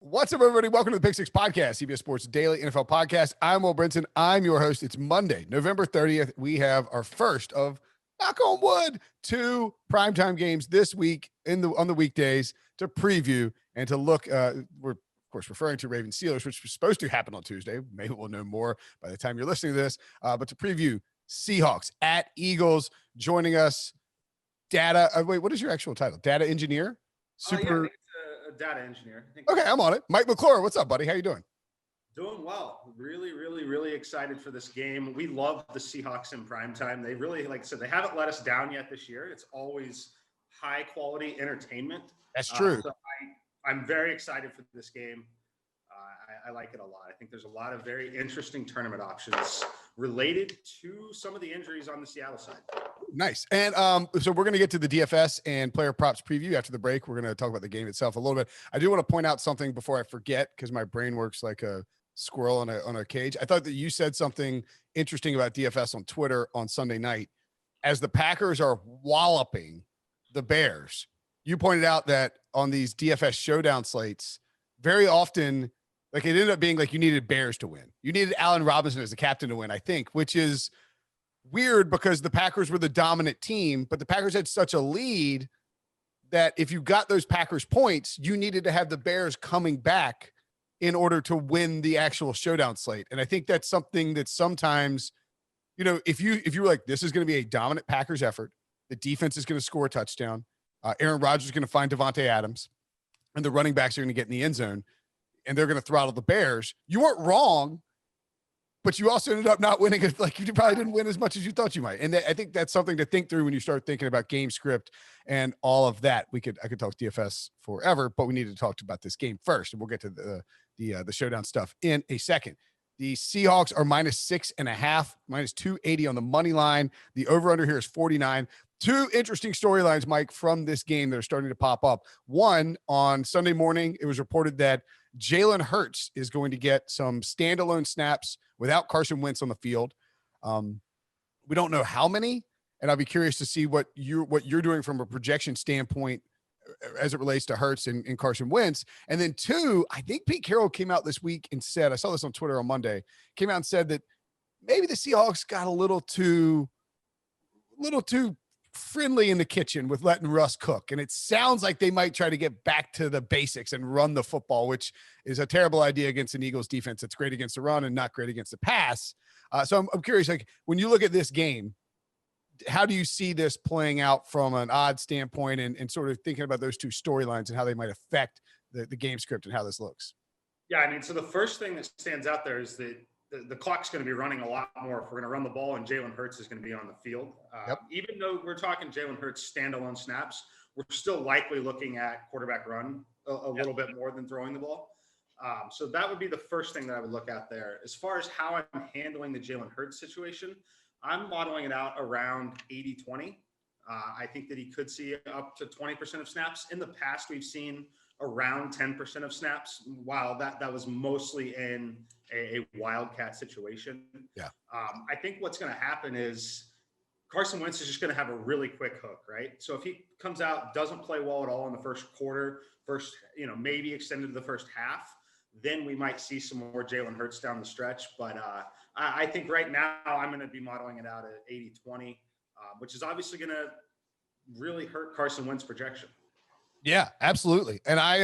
What's up, everybody? Welcome to the Pick Six Podcast, CBS Sports Daily NFL Podcast. I'm Will Brinson. I'm your host. It's Monday, November 30th. We have our first of, knock on wood, 2 primetime games this week on the weekdays to preview and to look. We're, of course, referring to Ravens Steelers, which was supposed to happen on Tuesday. Maybe we'll know more by the time you're listening to this. But to preview Seahawks at Eagles, joining us, data. Wait, what is your actual title? Data engineer? Super. Yeah, a data engineer. Okay, I'm on it. Mike McClure, what's up, buddy? How you doing? Doing well. Really excited for this game. We love the Seahawks in primetime. They really, like I said, they haven't let us down yet this year. It's always high quality entertainment. That's true. So I'm very excited for this game. I like it a lot. I think there's a lot of very interesting tournament options related to some of the injuries on the Seattle side. Nice. And so we're going to get to the DFS and player props preview after the break. We're going to talk about the game itself a little bit. I do want to point out something before I forget, because my brain works like a squirrel on a cage. I thought that you said something interesting about DFS on Twitter on Sunday night. As the Packers are walloping the Bears, you pointed out that on these DFS showdown slates, very often, like, it ended up being like you needed Bears to win. You needed Allen Robinson as the captain to win, I think, which is weird because the Packers were the dominant team, but the Packers had such a lead that if you got those Packers points, you needed to have the Bears coming back in order to win the actual showdown slate. And I think that's something that sometimes, you know, if you were like, this is going to be a dominant Packers effort, the defense is going to score a touchdown, Aaron Rodgers is going to find Devontae Adams, and the running backs are going to get in the end zone, and they're going to throttle the Bears. You weren't wrong, but you also ended up not winning. Like, you probably didn't win as much as you thought you might. And I think that's something to think through when you start thinking about game script and all of that. I could talk DFS forever, but we need to talk about this game first, and we'll get to the showdown stuff in a second. The Seahawks are -6.5, -280 on the money line. The over-under here is 49. 2 interesting storylines, Mike, from this game that are starting to pop up. One, on Sunday morning, it was reported that Jalen Hurts is going to get some standalone snaps without Carson Wentz on the field. We don't know how many, and I'll be curious to see what you're doing from a projection standpoint as it relates to Hurts and Carson Wentz. And then 2, I think Pete Carroll came out this week and said, I saw this on Twitter on Monday, came out and said that maybe the Seahawks got a little too friendly in the kitchen with letting Russ cook. And it sounds like they might try to get back to the basics and run the football, which is a terrible idea against an Eagles defense that's great against the run and not great against the pass. So I'm curious, like, when you look at this game, how do you see this playing out from an odds standpoint and sort of thinking about those 2 storylines and how they might affect the game script and how this looks? Yeah, I mean, so the first thing that stands out there is that the clock's going to be running a lot more if we're going to run the ball, and Jalen Hurts is going to be on the field. Even though we're talking Jalen Hurts standalone snaps, we're still likely looking at quarterback run a little bit more than throwing the ball. So that would be the first thing that I would look at there. As far as how I'm handling the Jalen Hurts situation, I'm modeling it out around 80-20. I think that he could see up to 20% of snaps. In the past, we've seen around 10% of snaps, while that was mostly in a wildcat situation. Yeah. I think what's going to happen is Carson Wentz is just going to have a really quick hook, right? So if he comes out, doesn't play well at all in the first quarter, maybe extended to the first half, then we might see some more Jalen Hurts down the stretch. But I think right now I'm going to be modeling it out at 80-20, which is obviously going to really hurt Carson Wentz projection. Yeah, absolutely. And I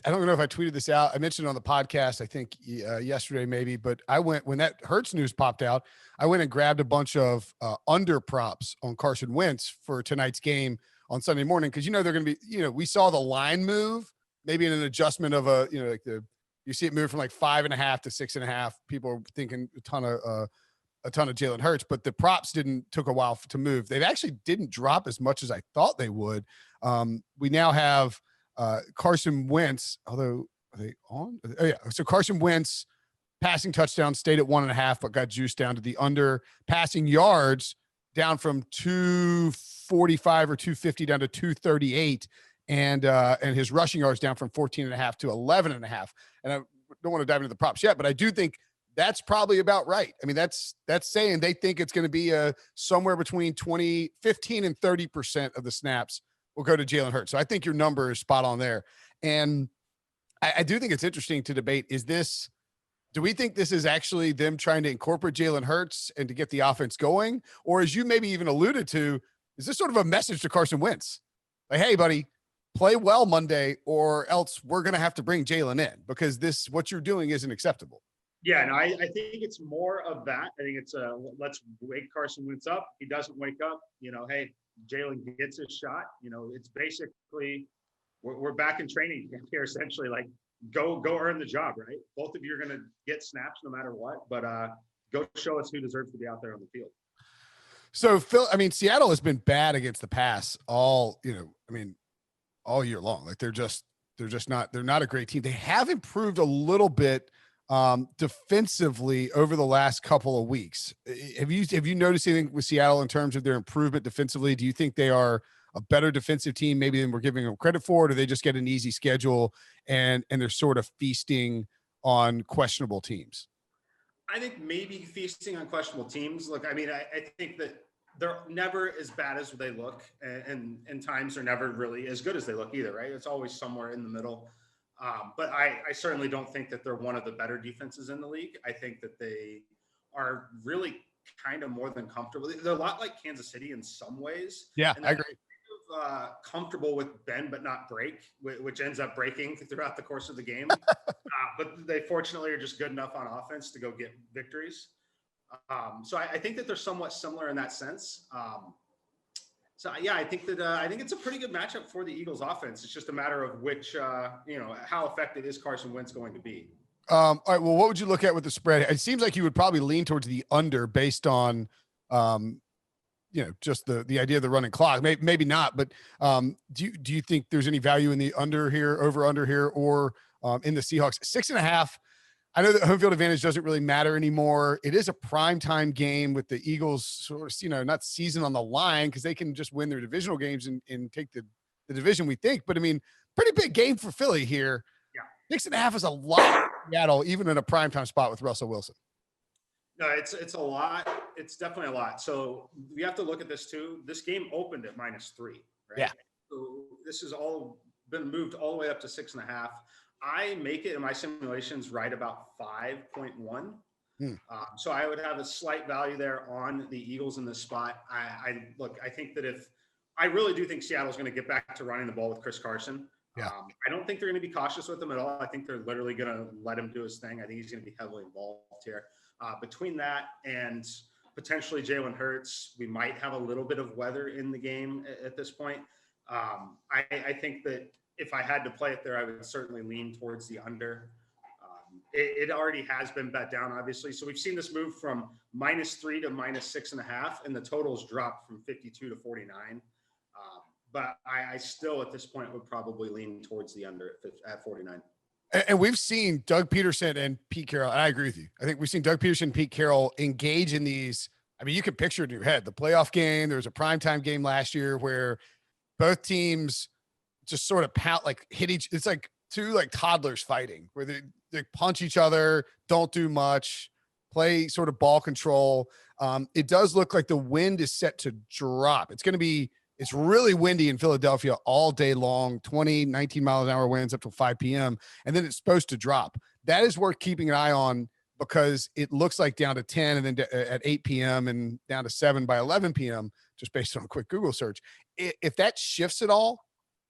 don't know if I tweeted this out. I mentioned it on the podcast, I think yesterday maybe, but when that Hurts news popped out, I went and grabbed a bunch of under props on Carson Wentz for tonight's game on Sunday morning. Cause they're going to be, we saw the line move, maybe in an adjustment of you see it move from like 5.5 to 6.5. People are thinking a ton of Jalen Hurts, but the props took a while to move. They actually didn't drop as much as I thought they would. We now have Carson Wentz, although are they on? Oh yeah. So Carson Wentz passing touchdown stayed at 1.5, but got juiced down to the under. Passing yards down from 245 or 250 down to 238. And his rushing yards down from 14.5 to 11.5. And I don't want to dive into the props yet, but I do think that's probably about right. I mean, that's saying they think it's going to be somewhere between 15 and 30% of the snaps will go to Jalen Hurts. So I think your number is spot on there. And I do think it's interesting to debate. Do we think this is actually them trying to incorporate Jalen Hurts and to get the offense going? Or as you maybe even alluded to, is this sort of a message to Carson Wentz? Like, hey, buddy, play well Monday or else we're going to have to bring Jalen in because what you're doing isn't acceptable. Yeah, no, I think it's more of that. I think it's let's wake Carson Wentz up. He doesn't wake up, hey, Jalen gets his shot. It's basically we're back in training camp here, essentially. Like, go earn the job, right? Both of you are going to get snaps no matter what, but go show us who deserves to be out there on the field. So Phil, Seattle has been bad against the pass all year long. Like they're not a great team. They have improved a little bit defensively over the last couple of weeks. Have you noticed anything with Seattle in terms of their improvement defensively? Do you think they are a better defensive team maybe than we're giving them credit for? Or do they just get an easy schedule and they're sort of feasting on questionable teams? I think maybe feasting on questionable teams. Look, I think that they're never as bad as they look, and times they're never really as good as they look either, right? It's always somewhere in the middle. But I certainly don't think that they're one of the better defenses in the league. I think that they are really kind of more than comfortable. They're a lot like Kansas City in some ways. Yeah, I agree. Comfortable with bend but not break, which ends up breaking throughout the course of the game. But they fortunately are just good enough on offense to go get victories. So I think that they're somewhat similar in that sense. So yeah, I think it's a pretty good matchup for the Eagles offense. It's just a matter of which, how effective is Carson Wentz going to be? All right. Well, what would you look at with the spread? It seems like you would probably lean towards the under based on, just the idea of the running clock. Maybe not, but do you think there's any value in the under here, over under here, or in the Seahawks 6.5? I know that home field advantage doesn't really matter anymore. It is a primetime game with the Eagles sort of, not season on the line because they can just win their divisional games and take the division, we think. But pretty big game for Philly here. Yeah. 6.5 is a lot for Seattle, even in a primetime spot with Russell Wilson. No, it's a lot. It's definitely a lot. So we have to look at this too. This game opened at -3, right? Yeah. So this has all been moved all the way up to 6.5. I make it in my simulations right about 5.1. So I would have a slight value there on the Eagles in this spot. I think that I really do think Seattle's going to get back to running the ball with Chris Carson. Yeah. I don't think they're going to be cautious with him at all. I think they're literally going to let him do his thing. I think he's going to be heavily involved here. Between that and potentially Jalen Hurts, we might have a little bit of weather in the game at this point. I think that if I had to play it there, I would certainly lean towards the under. It already has been bet down, obviously. So we've seen this move from -3 to -6.5, and the totals dropped from 52 to 49. But I still, at this point, would probably lean towards the under at 49. And we've seen Doug Peterson and Pete Carroll. And I agree with you. I think we've seen Doug Peterson and Pete Carroll engage in these. You can picture it in your head. The playoff game, there was a primetime game last year where both teams just sort of hit each. It's like two toddlers fighting where they punch each other, don't do much, play sort of ball control. It does look like the wind is set to drop. It's really windy in Philadelphia all day long, 19 miles an hour winds up till 5 p.m. And then it's supposed to drop. That is worth keeping an eye on because it looks like down to 10 and then at 8 p.m. and down to 7 by 11 p.m., just based on a quick Google search. If that shifts at all,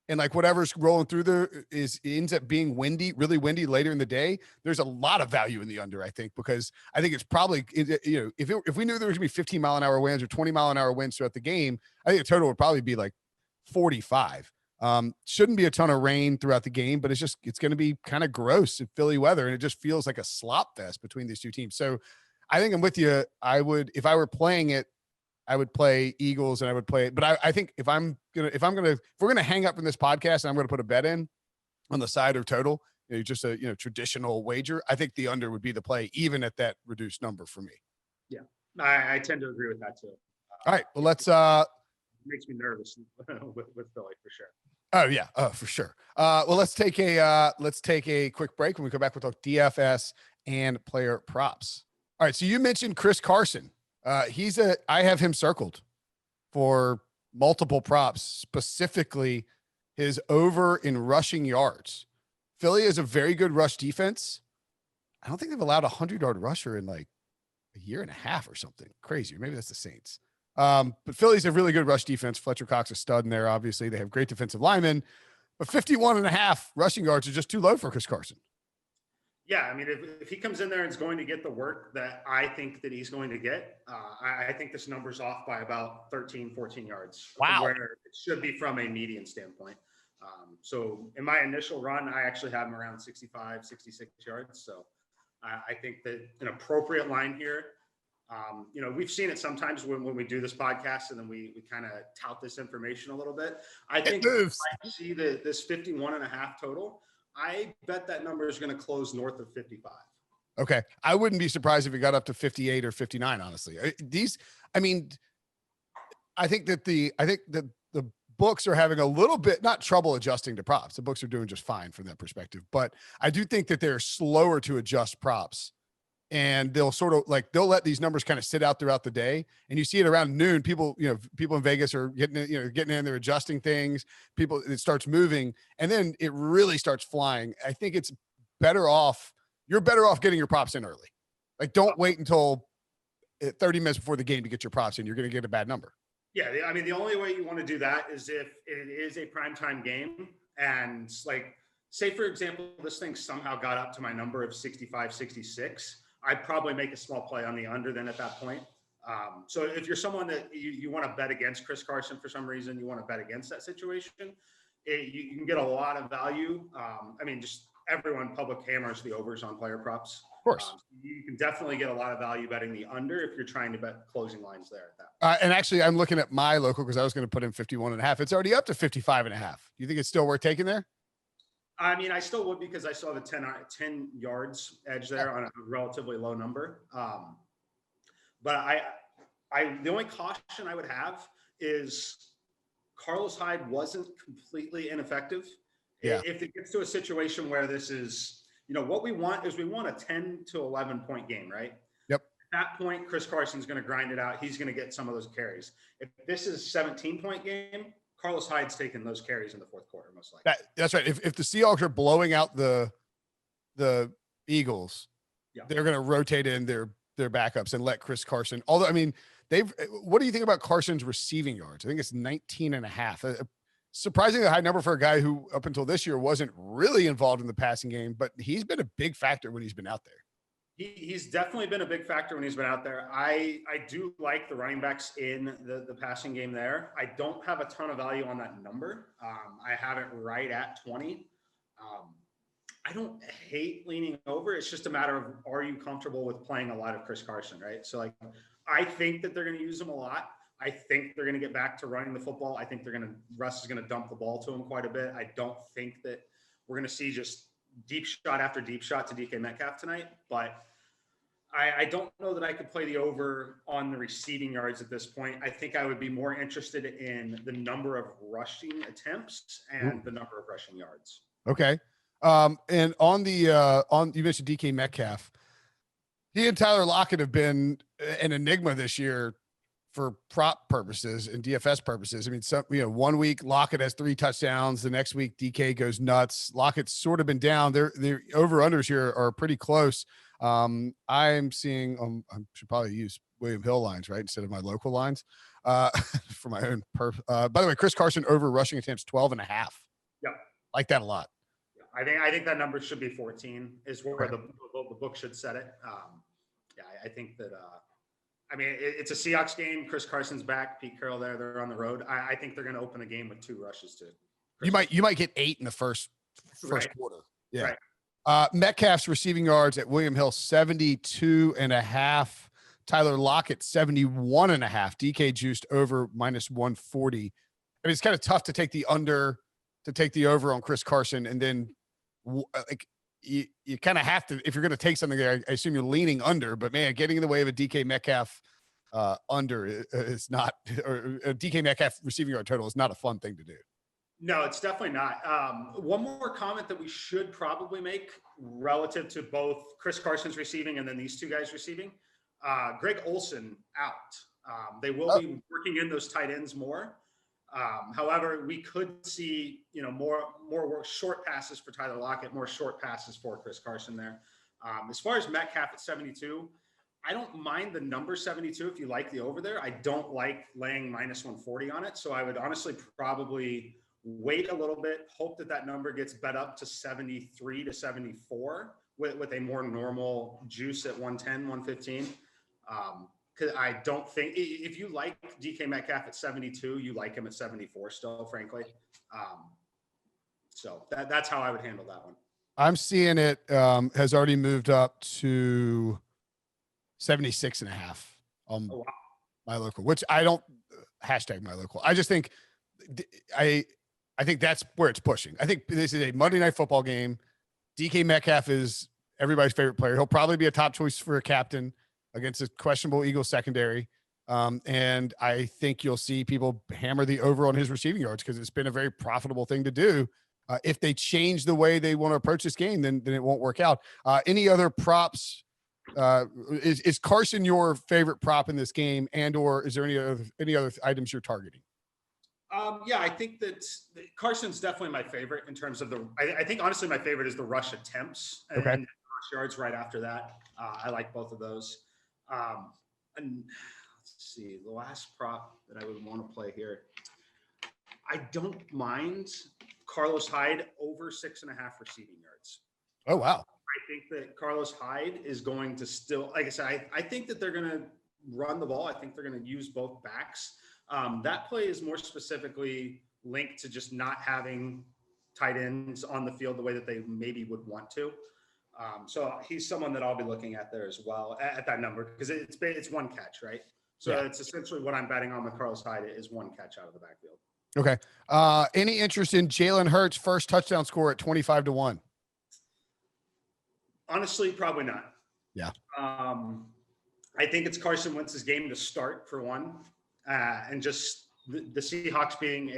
and whatever's rolling through there ends up being windy, really windy later in the day, there's a lot of value in the under, I think, because I think it's probably, if we knew there was gonna be 15 mile an hour winds or 20 mile an hour winds throughout the game, I think the total would probably be 45. Shouldn't be a ton of rain throughout the game, but it's going to be kind of gross in Philly weather. And it just feels like a slop fest between these two teams. So I think I'm with you. If I were playing it, I would play Eagles and I would play it. But I think if we're going to hang up from this podcast and I'm going to put a bet in on the side or total, just a, traditional wager, I think the under would be the play, even at that reduced number for me. Yeah. I tend to agree with that too. All right. Well, let's, makes me nervous with Philly for sure. Oh yeah. Oh, for sure. Well, let's take a quick break. When we come back, we'll talk DFS and player props. All right. So you mentioned Chris Carson. I have him circled for multiple props, specifically his over in rushing yards. Philly is a very good rush defense. I don't think they've allowed a 100-yard rusher in like a year and a half or something crazy. Or maybe that's the Saints. But Philly's a really good rush defense. Fletcher Cox a stud in there. Obviously, they have great defensive linemen, but 51.5 rushing yards is just too low for Chris Carson. Yeah, I mean, if he comes in there and is going to get the work that I think that he's going to get, I think this number's off by about 13, 14 yards. Wow. Where it should be from a median standpoint. So in my initial run, I actually have him around 65, 66 yards. So I think that an appropriate line here, we've seen it sometimes when we do this podcast and then we kind of tout this information a little bit. I think if I see this 51.5 total, I bet that number is going to close north of 55. Okay. I wouldn't be surprised if it got up to 58 or 59, honestly. I think that the books are having a little bit, not trouble adjusting to props. The books are doing just fine from that perspective, but I do think that they're slower to adjust props, and they'll sort of they'll let these numbers kind of sit out throughout the day. And you see it around noon, people in Vegas are getting in, they're adjusting things, it starts moving, and then it really starts flying. I think it's you're better off getting your props in early. Like, don't wait until 30 minutes before the game to get your props in. You're going to get a bad number. Yeah, I mean, the only way you want to do that is if it is a primetime game. And say, for example, this thing somehow got up to my number of 65, 66. I'd probably make a small play on the under then at that point. So if you're someone that you want to bet against Chris Carson for some reason, you want to bet against that situation, you can get a lot of value. Just everyone public hammers the overs on player props. Of course. You can definitely get a lot of value betting the under if you're trying to bet closing lines there at that. And actually, I'm looking at my local because I was going to put in 51.5. It's already up to 55.5. You think it's still worth taking there? I mean, I still would because I saw the 10 yards edge there on a relatively low number. But the only caution I would have is Carlos Hyde wasn't completely ineffective. Yeah. If it gets to a situation where this is, what we want is we want a 10 to 11 point game, right? Yep. At that point, Chris Carson's going to grind it out. He's going to get some of those carries. If this is a 17-point game, Carlos Hyde's taking those carries in the fourth quarter, most likely. That's right. If the Seahawks are blowing out the Eagles, they're going to rotate in their backups and let Chris Carson. Although, what do you think about Carson's receiving yards? I think it's 19.5. Surprisingly high number for a guy who up until this year wasn't really involved in the passing game, but he's been a big factor when he's been out there. He's definitely been a big factor when he's been out there. I do like the running backs in the passing game there. I don't have a ton of value on that number. I have it right at 20. I don't hate leaning over. It's just a matter of, are you comfortable with playing a lot of Chris Carson, right? So I think that they're going to use him a lot. I think they're going to get back to running the football. I think Russ is going to dump the ball to him quite a bit. I don't think that we're going to see just deep shot after deep shot to DK Metcalf tonight, but I don't know that I could play the over on the receiving yards at this point. I think I would be more interested in the number of rushing attempts and the number of rushing yards. Okay. And on you mentioned DK Metcalf, he and Tyler Lockett have been an enigma this year for prop purposes and DFS purposes. 1 week Lockett has 3 touchdowns. The next week DK goes nuts. Lockett's sort of been down. Their over-unders here are pretty close. I'm seeing, I should probably use William Hill lines, right? Instead of my local lines, for my own by the way, Chris Carson over rushing attempts 12.5. Yeah. Like that a lot. Yeah. I think that number should be 14 is where the book should set it. I think that, it's a Seahawks game. Chris Carson's back. Pete Carroll there. They're on the road. I think they're going to open the game with 2 rushes too. You might get 8 in the first right. quarter. Yeah. Right. Metcalf's receiving yards at William Hill 72.5. Tyler Lockett 71.5. DK juiced over -140. It's kind of tough to take the over on Chris Carson, and then you kind of have to, if you're going to take something there, I assume you're leaning under, but man, getting in the way of a DK Metcalf under is not, or a DK Metcalf receiving yard total is not a fun thing to do. No, it's definitely not. One more comment that we should probably make relative to both Chris Carson's receiving and then these 2 guys receiving. Greg Olsen out. They will be working in those tight ends more. However, we could see, more short passes for Tyler Lockett, more short passes for Chris Carson there. As far as Metcalf at 72, I don't mind the number 72 if you like the over there. I don't like laying -140 on it. So I would honestly probably wait a little bit, hope that number gets bet up to 73 to 74 with a more normal juice at 110, 115. Because I don't think if you like DK Metcalf at 72, you like him at 74 still, frankly. So that's how I would handle that one. I'm seeing it has already moved up to 76.5 on my local, which I don't hashtag my local. I just think I think that's where it's pushing. I think this is a Monday Night Football game. DK Metcalf is everybody's favorite player. He'll probably be a top choice for a captain against a questionable Eagles secondary. And I think you'll see people hammer the over on his receiving yards because it's been a very profitable thing to do. If they change the way they want to approach this game, then it won't work out. Any other props? Is Carson your favorite prop in this game, and or is there any other items you're targeting? Yeah, I think that Carson's definitely my favorite in terms of I think honestly my favorite is the rush attempts and rush yards right after that. I like both of those. And let's see, the last prop that I would want to play here. I don't mind Carlos Hyde over 6.5 receiving yards. Oh, wow. I think that Carlos Hyde is going to still, like I said, I think that they're going to run the ball. I think they're going to use both backs. That play is more specifically linked to just not having tight ends on the field the way that they maybe would want to. So he's someone that I'll be looking at there as well at that number because it's one catch, right? So it's essentially what I'm betting on with Carlos Hyde is one catch out of the backfield. Okay. Any interest in Jalen Hurts' first touchdown score at 25-1? Honestly, probably not. Yeah. I think it's Carson Wentz's game to start for one, and just the Seahawks being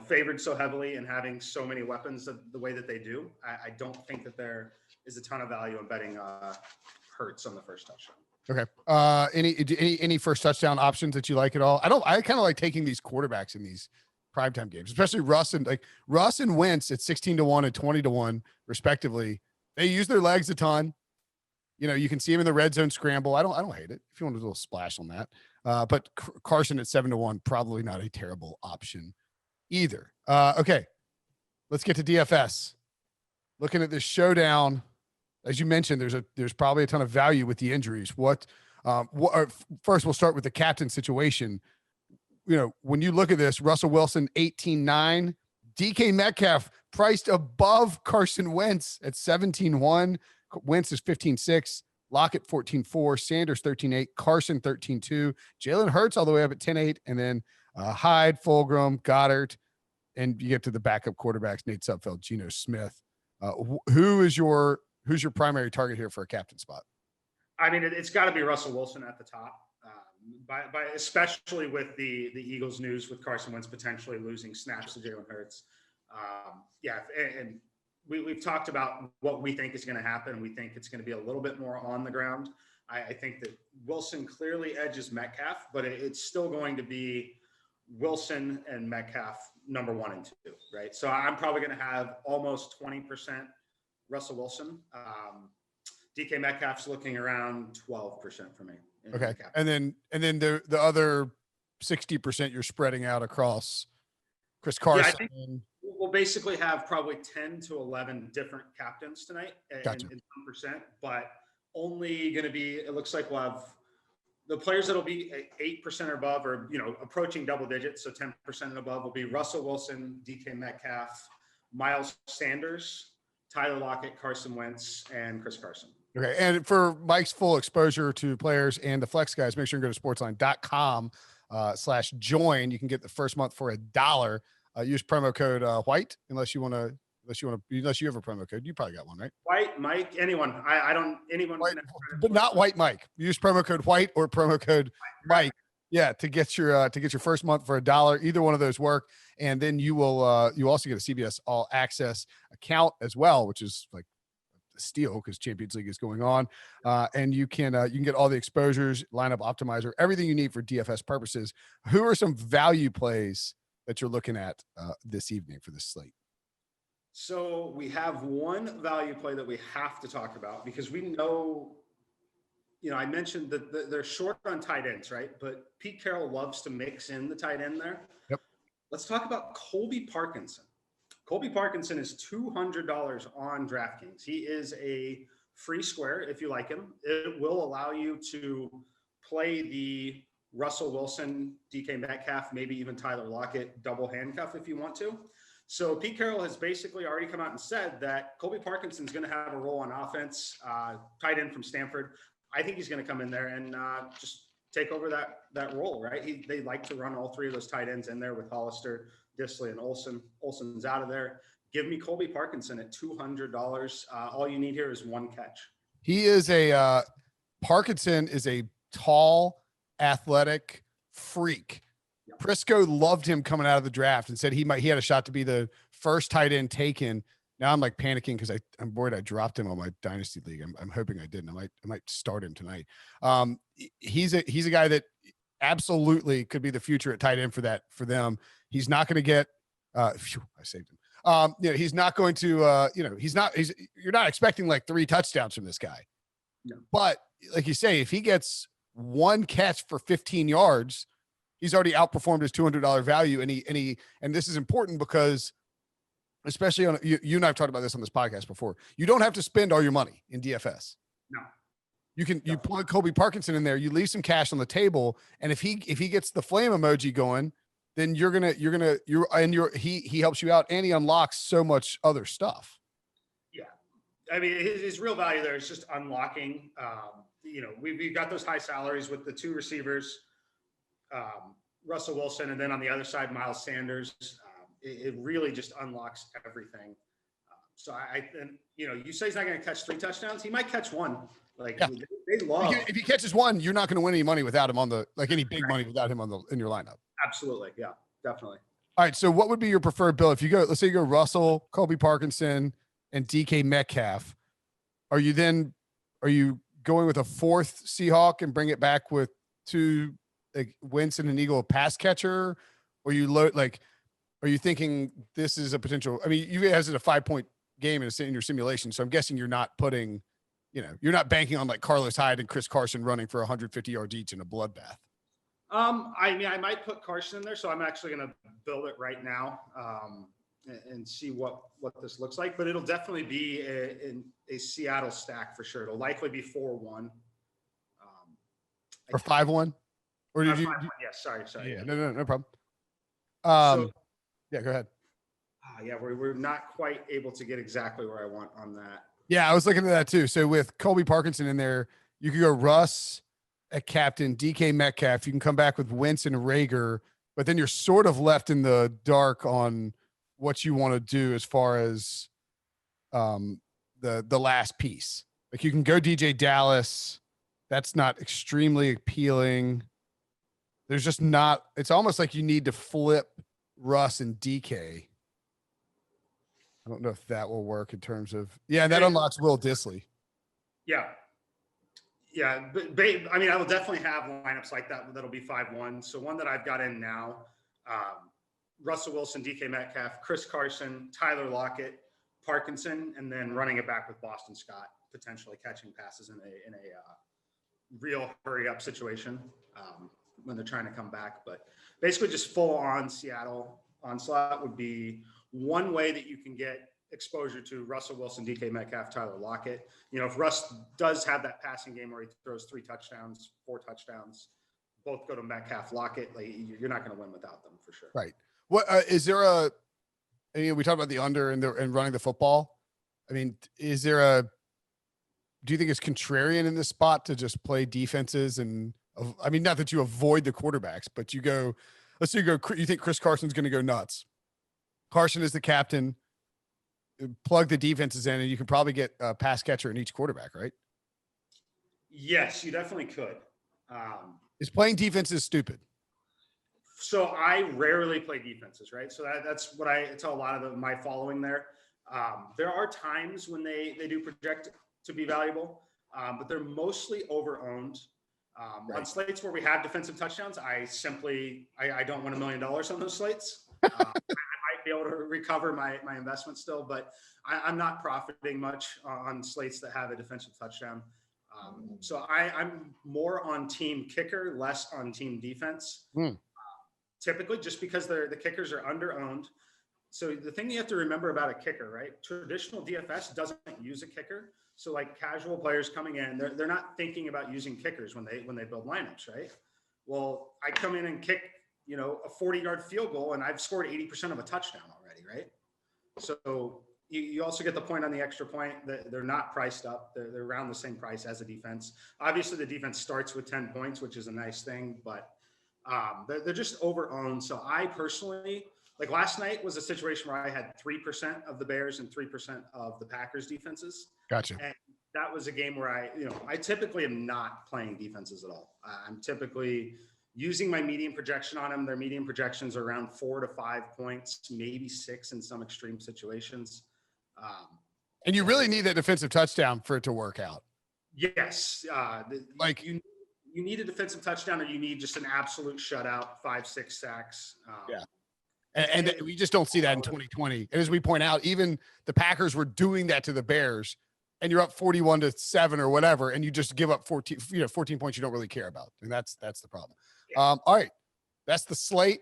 favored so heavily and having so many weapons the way that they do. I don't think that there is a ton of value in betting Hurts on the first touchdown. Okay. Any first touchdown options that you like at all? I kind of like taking these quarterbacks in these primetime games, especially Russ and Wentz at 16-1 and 20-1 respectively. They use their legs a ton. You can see him in the red zone scramble. I don't hate it if you want a little splash on that. But Carson at 7-1, probably not a terrible option either. Okay. Let's get to DFS. Looking at this showdown, as you mentioned, there's probably a ton of value with the injuries. First we'll start with the captain situation. When you look at this, Russell Wilson 18-9, DK Metcalf priced above Carson Wentz at 17-1. Wentz is 15-6, Lockett 14-4, Sanders 13-8, Carson 13-2, Jalen Hurts all the way up at 10-8, and then Hyde, Fulgham, Goddard, and you get to the backup quarterbacks, Nate Sudfeld, Geno Smith. Who's your primary target here for a captain spot? I mean, it's got to be Russell Wilson at the top, especially with the Eagles news with Carson Wentz potentially losing snaps to Jalen Hurts. And we've talked about what we think is going to happen. We think it's going to be a little bit more on the ground. I think that Wilson clearly edges Metcalf, but it's still going to be Wilson and Metcalf number 1 and 2, right? So I'm probably going to have almost 20% Russell Wilson. DK Metcalf's looking around 12% for me. Okay. And then the other 60% you're spreading out across Chris Carson. Yeah, I think we'll basically have probably 10 to 11 different captains tonight Gotcha. in 10%, but only going to be, it looks like we'll have the players that'll be 8% or above or, approaching double digits. So 10% and above will be Russell Wilson, DK Metcalf, Miles Sanders, Tyler Lockett, Carson Wentz, and Chris Carson. Okay. And for Mike's full exposure to players and the flex guys, make sure you go to sportsline.com/join. You can get the first month for $1. Use promo code White unless you have a promo code. You probably got one, right? White, Mike, anyone. Anyone. White, but not White Mike. Use promo code White or promo code Mike. Yeah, to get your first month for $1. Either one of those work, and then you will you also get a CBS All Access account as well, which is like a steal because Champions League is going on, and you can get all the exposures, lineup optimizer, everything you need for DFS purposes. Who are some value plays that you're looking at this evening for this slate? So we have one value play that we have to talk about because we know, I mentioned that they're short on tight ends, right? But Pete Carroll loves to mix in the tight end there. Yep. Let's talk about Colby Parkinson. Colby Parkinson is $200 on DraftKings. He is a free square if you like him. It will allow you to play the Russell Wilson, DK Metcalf, maybe even Tyler Lockett double handcuff if you want to. So Pete Carroll has basically already come out and said that Colby Parkinson is going to have a role on offense, tight end from Stanford. I think he's going to come in there and just take over that role, right? They like to run all three of those tight ends in there with Hollister, Disley, and Olsen. Olsen's out of there. Give me Colby Parkinson at $200. All you need here is one catch. He is Parkinson is a tall, athletic freak. Yep. Prisco loved him coming out of the draft and said he had a shot to be the first tight end taken. Now I'm like panicking because I'm worried I dropped him on my dynasty league. I'm hoping I didn't. I might start him tonight. He's a guy that absolutely could be the future at tight end for them. He's not going to get. I saved him. He's not going to. You're not expecting like 3 touchdowns from this guy. No. But like you say, if he gets one catch for 15 yards, he's already outperformed his $200 value. And this is important because, especially on you and I've talked about this on this podcast before, you don't have to spend all your money in DFS. No. You plug Colby Parkinson in there, you leave some cash on the table, and if he gets the flame emoji going, then he helps you out and he unlocks so much other stuff. Yeah. I mean, his real value there is just unlocking. We've got those high salaries with the 2 receivers, Russell Wilson, and then on the other side, Miles Sanders. It really just unlocks everything. So you say he's not going to catch 3 touchdowns. He might catch 1. Like yeah. They love. If he catches 1, you're not going to win any money without him any big money without him in your lineup. Absolutely. Yeah, definitely. All right. So what would be your preferred bill? If let's say you go Russell, Colby Parkinson, and DK Metcalf, are you going with a 4th Seahawk and bring it back with 2 like Wentz and an Eagle pass catcher? Or are you thinking this is a potential? I mean, you guys had a 5-point game in your simulation, so I'm guessing you're not putting, you're not banking on like Carlos Hyde and Chris Carson running for 150 yards each in a bloodbath. I might put Carson in there, so I'm actually going to build it right now and see what this looks like. But it'll definitely be a Seattle stack for sure. It'll likely be 4-1 or 5-1. Or did you? Yes. Sorry. Yeah. No problem. Yeah, go ahead. We're not quite able to get exactly where I want on that. Yeah, I was looking at that too. So with Colby Parkinson in there, you could go Russ at captain, DK Metcalf. You can come back with Wentz and Rager, but then you're sort of left in the dark on what you want to do as far as the last piece. Like you can go DJ Dallas. That's not extremely appealing. There's just not. It's almost like you need to flip Russ and DK. I don't know if that will work in terms of that unlocks Will Disley. Yeah, but I mean, I will definitely have lineups like that. That'll be 5-1. So one that I've got in now, Russell Wilson, DK Metcalf, Chris Carson, Tyler Lockett, Parkinson, and then running it back with Boston Scott, potentially catching passes in a real hurry up situation when they're trying to come back. But basically just full on Seattle onslaught would be one way that you can get exposure to Russell Wilson, DK Metcalf, Tyler Lockett. If Russ does have that passing game where he throws 3 touchdowns, 4 touchdowns, both go to Metcalf, Lockett, like you're not going to win without them for sure. Right. What is there we talked about the under and running the football. I mean, do you think it's contrarian in this spot to just play defenses? And I mean, not that you avoid the quarterbacks, but you think Chris Carson's going to go nuts. Carson is the captain. Plug the defenses in, and you can probably get a pass catcher in each quarterback, right? Yes, you definitely could. Is playing defenses stupid? So I rarely play defenses, right? So that's what I tell a lot of my following there. There are times when they do project to be valuable, but they're mostly over-owned. Right. On slates where we have defensive touchdowns, I don't win $1 million on those slates. I might be able to recover my investment still, but I'm not profiting much on slates that have a defensive touchdown. So I'm more on team kicker, less on team defense. Typically, just because the kickers are under-owned. So the thing you have to remember about a kicker, right? Traditional DFS doesn't use a kicker. So like casual players coming in, they're not thinking about using kickers when they build lineups, right? Well, I come in and kick, a 40-yard field goal, and I've scored 80% of a touchdown already, right? So you also get the point on the extra point that they're not priced up. They're around the same price as the defense. Obviously, the defense starts with 10 points, which is a nice thing, but they're just over-owned. So I personally, like last night was a situation where I had 3% of the Bears and 3% of the Packers defenses. Gotcha. And that was a game where I typically am not playing defenses at all. I'm typically using my median projection on them. Their median projections are around 4 to 5 points, maybe 6 in some extreme situations. And you really need that defensive touchdown for it to work out. Yes. You need a defensive touchdown, or you need just an absolute shutout, 5-6 sacks. Yeah. And we just don't see that in 2020. And as we point out, even the Packers were doing that to the Bears, and you're up 41-7 or whatever, and you just give up 14 points you don't really care about. And that's the problem. Yeah. All right. That's the slate.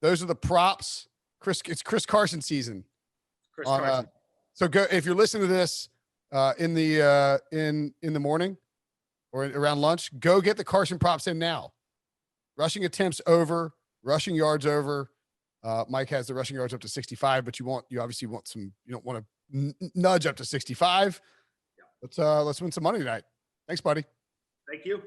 Those are the props. It's Chris Carson season. Carson. So go, if you're listening to this in the morning or around lunch, go get the Carson props in now. Rushing attempts over, rushing yards over. Mike has the rushing yards up to 65, but you obviously want some, you don't want to nudge up to 65. Yeah. Let's win some money tonight. Thanks, buddy. Thank you.